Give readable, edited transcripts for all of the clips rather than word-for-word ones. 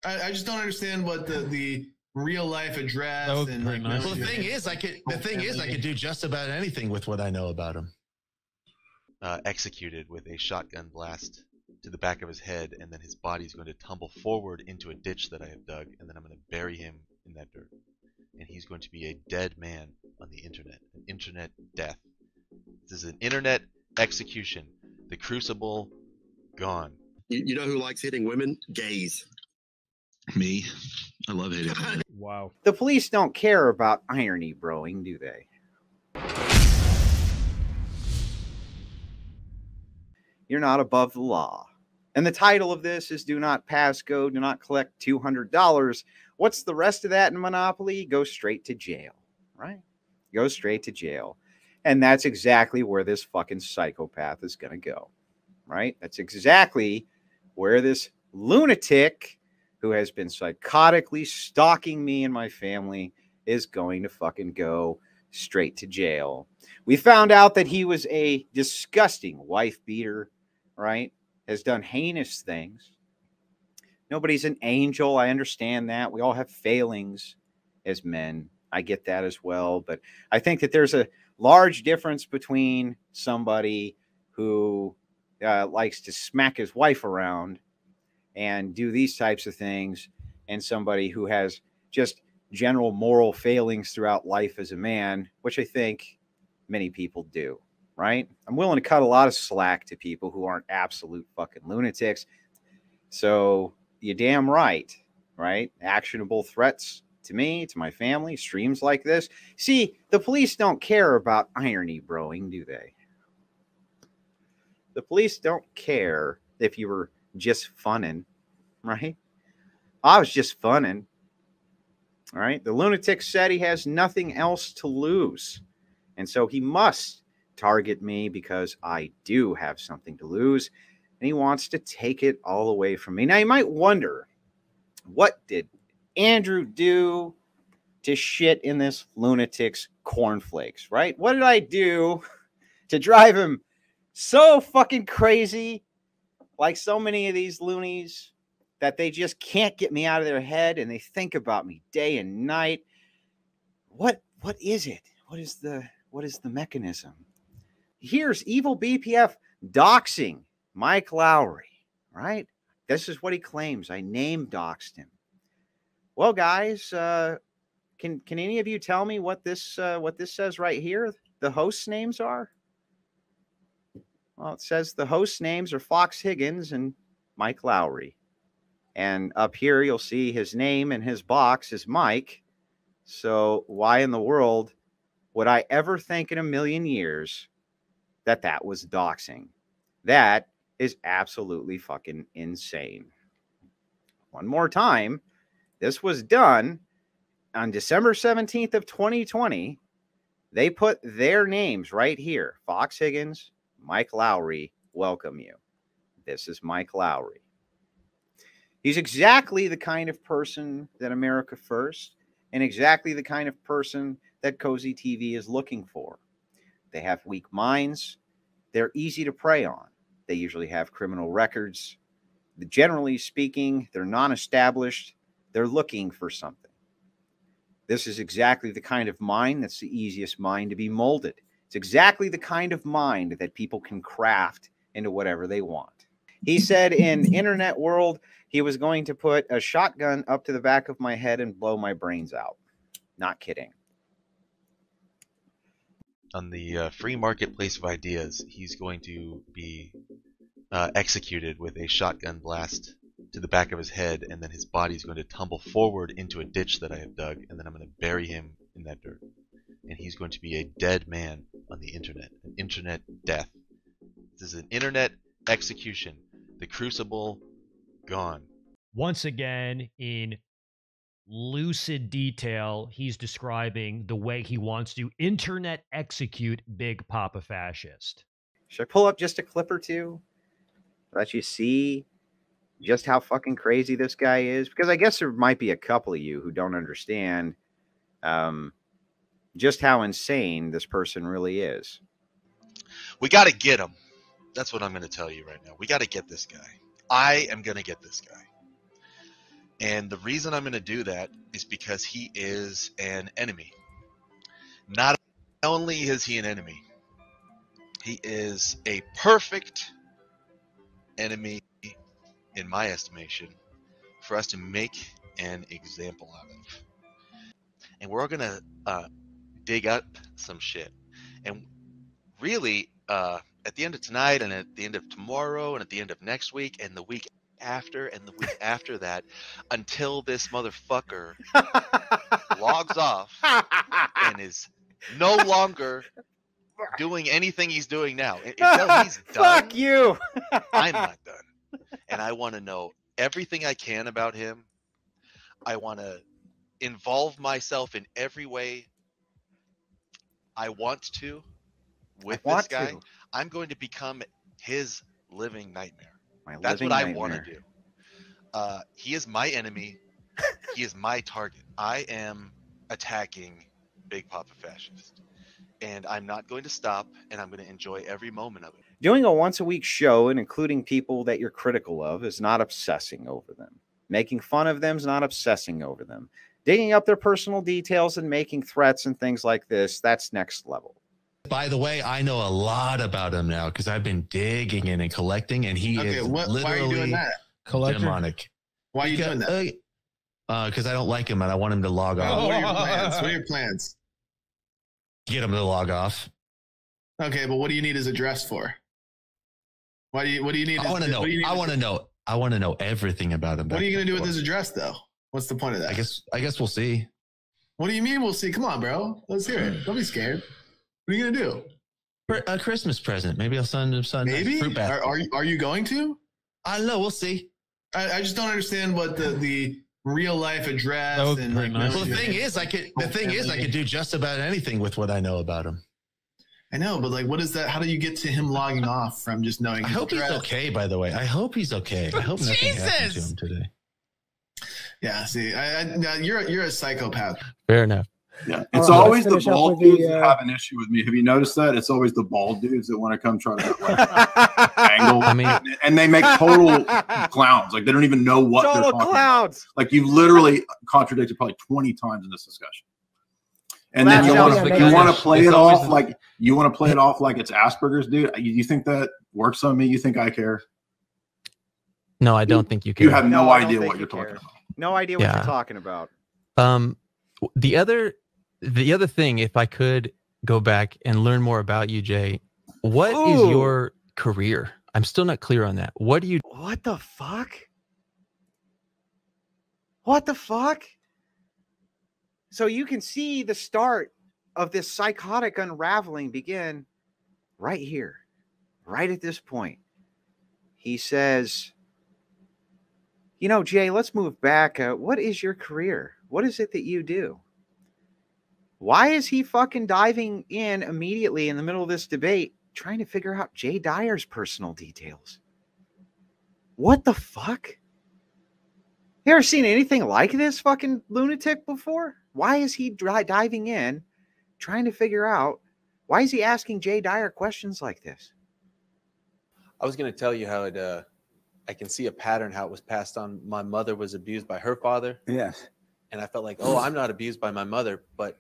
I just don't understand what the real life address and like. Nice. Well, the thing is, I could do just about anything with what I know about him. Executed with a shotgun blast to the back of his head, and then his body is going to tumble forward into a ditch that I have dug, and then I'm going to bury him in that dirt. And he's going to be a dead man on the internet, an internet death. This is an internet execution. The Crucible, gone. You know who likes hitting women? Gays. Me. I love hitting women. Wow. The police don't care about irony broing, do they? You're not above the law. And the title of this is Do Not Pass Go, Do Not Collect $200. What's the rest of that in Monopoly? Go straight to jail, right? Go straight to jail. And that's exactly where this fucking psychopath is going to go, right? That's exactly where this lunatic who has been psychotically stalking me and my family is going to fucking go straight to jail. We found out that he was a disgusting wife beater, right? Has done heinous things. Nobody's an angel. I understand that. We all have failings as men. I get that as well. But I think that there's a large difference between somebody who likes to smack his wife around and do these types of things and somebody who has just general moral failings throughout life as a man, which I think many people do, right? I'm willing to cut a lot of slack to people who aren't absolute fucking lunatics. So you're damn right, right? Actionable threats to me, to my family, streams like this. See, the police don't care about irony broing, do they? The police don't care if you were just funning, right? I was just funning, all right? The lunatic said he has nothing else to lose. And so he must target me because I do have something to lose. And he wants to take it all away from me. Now, you might wonder, what did Andrew do to shit in this lunatic's cornflakes, right? What did I do to drive him so fucking crazy, like so many of these loonies, that they just can't get me out of their head and they think about me day and night? What is it? What is the mechanism? Here's evil BPF doxing Mike Lowry, right? This is what he claims. I name doxed him. Well, guys, can any of you tell me what this says right here? The hosts' names are? Well, it says the hosts' names are Fox Higgins and Mike Lowry. And up here, you'll see his name and his box is Mike. So why in the world would I ever think in a million years that that was doxing? That is absolutely fucking insane. One more time, this was done on December 17th of 2020. They put their names right here. Fox Higgins, Mike Lowry, welcome you. This is Mike Lowry. He's exactly the kind of person that America First and exactly the kind of person that Cozy TV is looking for. They have weak minds. They're easy to prey on. They usually have criminal records. Generally speaking, they're non-established. They're looking for something. This is exactly the kind of mind that's the easiest mind to be molded. It's exactly the kind of mind that people can craft into whatever they want. He said in internet world, he was going to put a shotgun up to the back of my head and blow my brains out. Not kidding. On the free marketplace of ideas, he's going to be executed with a shotgun blast to the back of his head, and then his body is going to tumble forward into a ditch that I have dug, and then I'm going to bury him in that dirt. And he's going to be a dead man on the internet, an internet death. This is an internet execution. The Crucible, gone. Once again, in lucid detail, he's describing the way he wants to internet execute Big Papa Fascist. Should I pull up just a clip or two? Let you see just how fucking crazy this guy is? Because I guess there might be a couple of you who don't understand just how insane this person really is. We got to get him. That's what I'm going to tell you right now. We got to get this guy. I am going to get this guy. And the reason I'm going to do that is because he is an enemy. Not only is he an enemy, he is a perfect enemy, in my estimation, for us to make an example out of. And we're going to dig up some shit. And really, at the end of tonight and at the end of tomorrow and at the end of next week and the week after and the week after that, until this motherfucker logs off and is no longer doing anything he's doing now. Until he's done, Fuck you. I'm not done. And I want to know everything I can about him. I want to involve myself in every way I want to with this guy. I'm going to become his living nightmare. That's what I want to do. He is my enemy. He is my target. I am attacking Big Papa Fascist. And I'm not going to stop, and I'm going to enjoy every moment of it. Doing a once-a-week show and including people that you're critical of is not obsessing over them. Making fun of them is not obsessing over them. Digging up their personal details and making threats and things like this, that's next level. By the way, I know a lot about him now because I've been digging in and collecting, and he is literally why are you doing that? demonic. Why are you doing that? Because I don't like him and I want him to log off. What are your plans? What are your plans? Get him to log off. Okay, but what do you need his address for? What do you need? I want to know. I want to know everything about him. What are you going to do with his address, though? What's the point of that? I guess we'll see. What do you mean we'll see? Come on, bro. Let's hear it. Don't be scared. What are you going to do? A Christmas present. Maybe I'll send him some fruit basket. Are you going to? I don't know. We'll see. I just don't understand what the real life address and like. Nice. Well, the thing is, I could do just about anything with what I know about him. I know, but like, what is that? How do you get to him logging off from just knowing? I hope he's okay. By the way, I hope he's okay. I hope nothing happened to him today. Yeah, see, you're a psychopath. Fair enough. Yeah, it's always the bald dudes that have an issue with me. Have you noticed that? It's always the bald dudes that want to come try to like, angle. I mean, and they make total clowns. Like they don't even know what they're talking about. Like you've literally contradicted probably 20 times in this discussion. And then you want to play it off like it's Asperger's, dude. You think that works on me? You think I care? No, I don't think you care. You have no idea what you're talking about. No idea what you're talking about. The other thing, if I could go back and learn more about you, Jay, what is your career? I'm still not clear on that. What do you? What the fuck? What the fuck? So you can see the start of this psychotic unraveling begin right here, right at this point. He says, you know, Jay, let's move back. What is your career? What is it that you do? Why is he fucking diving in immediately in the middle of this debate, trying to figure out Jay Dyer's personal details? What the fuck? You ever seen anything like this fucking lunatic before? Why is he diving in, trying to figure out, why is he asking Jay Dyer questions like this? I was going to tell you how it, I can see a pattern, how it was passed on. My mother was abused by her father. Yes. And I felt like, oh, I'm not abused by my mother, but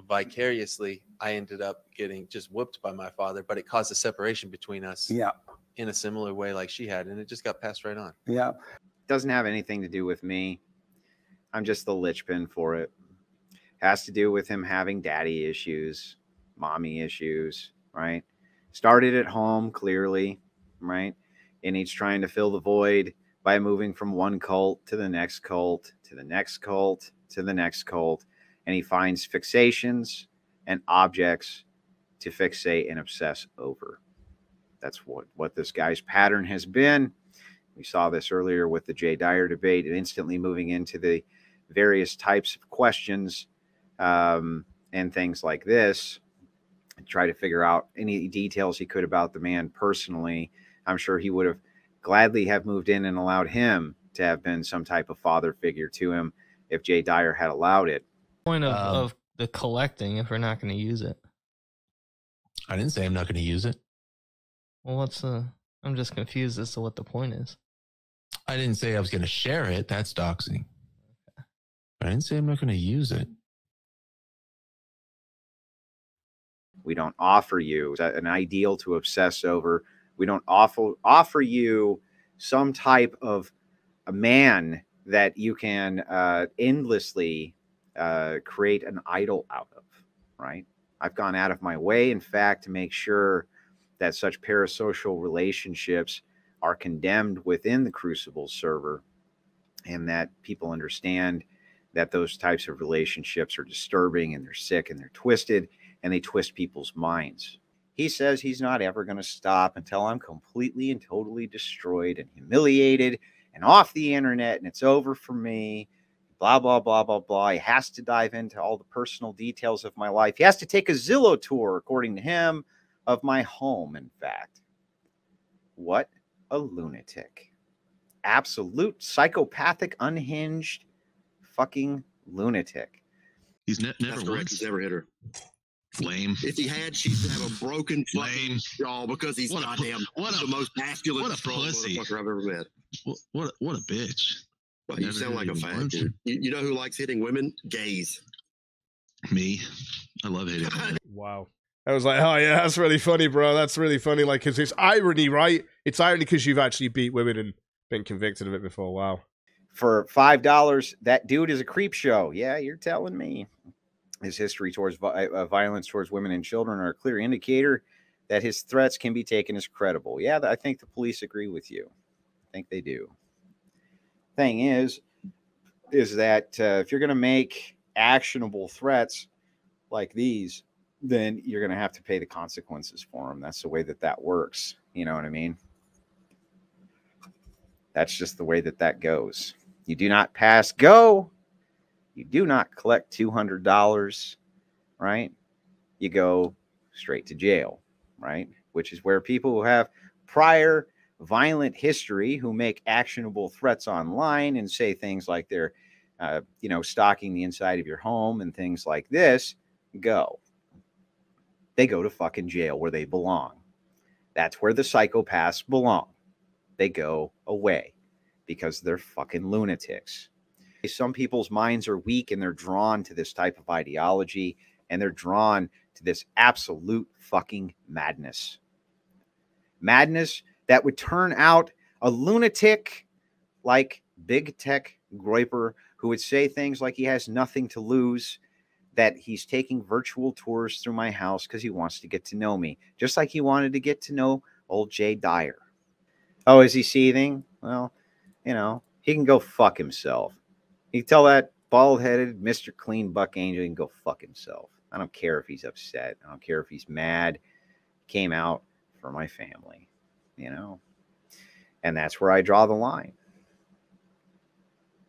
vicariously, I ended up getting just whooped by my father, but it caused a separation between us. Yeah. In a similar way like she had, and it just got passed right on. Yeah. Doesn't have anything to do with me. I'm just the linchpin for it. Has to do with him having daddy issues, mommy issues, right? Started at home, clearly, right? And he's trying to fill the void by moving from one cult to the next cult, to the next cult, to the next cult. And he finds fixations and objects to fixate and obsess over. That's what this guy's pattern has been. We saw this earlier with the Jay Dyer debate, and instantly moving into the various types of questions and things like this. Try to figure out any details he could about the man personally. I'm sure he would have gladly have moved in and allowed him to have been some type of father figure to him if Jay Dyer had allowed it. Point of the collecting if we're not going to use it. I didn't say I'm not going to use it. Well, I'm just confused as to what the point is. I didn't say I was going to share it. That's doxing. I didn't say I'm not going to use it. We don't offer you an ideal to obsess over. We don't offer you some type of a man that you can endlessly create an idol out of, right? I've gone out of my way, in fact, to make sure that such parasocial relationships are condemned within the Crucible server, and that people understand that those types of relationships are disturbing and they're sick and they're twisted and they twist people's minds. He says he's not ever going to stop until I'm completely and totally destroyed and humiliated and off the internet and it's over for me. Blah, blah, blah, blah, blah. He has to dive into all the personal details of my life. He has to take a Zillow tour, according to him, of my home, in fact. What a lunatic. Absolute psychopathic, unhinged fucking lunatic. He's never once. He's never hit her. Lame. If he had, she'd have a broken fucking jaw because he's the most masculine motherfucker I've ever met. What a bitch. Well, you sound like a fat dude. You know who likes hitting women? Gays. Me. I love hitting women. Wow. I was like, oh yeah, that's really funny, bro. That's really funny. Like, because it's irony, right? It's irony because you've actually beat women and been convicted of it before. Wow. For $5, that dude is a creep show. Yeah, you're telling me. His history towards violence towards women and children are a clear indicator that his threats can be taken as credible. Yeah, I think the police agree with you. I think they do. Thing is that if you're going to make actionable threats like these, then you're going to have to pay the consequences for them. That's the way that works. You know what I mean? That's just the way that goes. You do not pass go. You do not collect $200, right? You go straight to jail, right? Which is where people who have prior violent history, who make actionable threats online and say things like they're, stalking the inside of your home and things like this, go. They go to fucking jail where they belong. That's where the psychopaths belong. They go away because they're fucking lunatics. Some people's minds are weak and they're drawn to this type of ideology and they're drawn to this absolute fucking madness. Madness that would turn out a lunatic like BigTech Groiper, who would say things like he has nothing to lose, that he's taking virtual tours through my house because he wants to get to know me, just like he wanted to get to know old Jay Dyer. Oh, is he seething? Well, he can go fuck himself. You tell that bald-headed Mr. Clean Buck Angel he can go fuck himself. I don't care if he's upset. I don't care if he's mad. Came out for my family, And that's where I draw the line.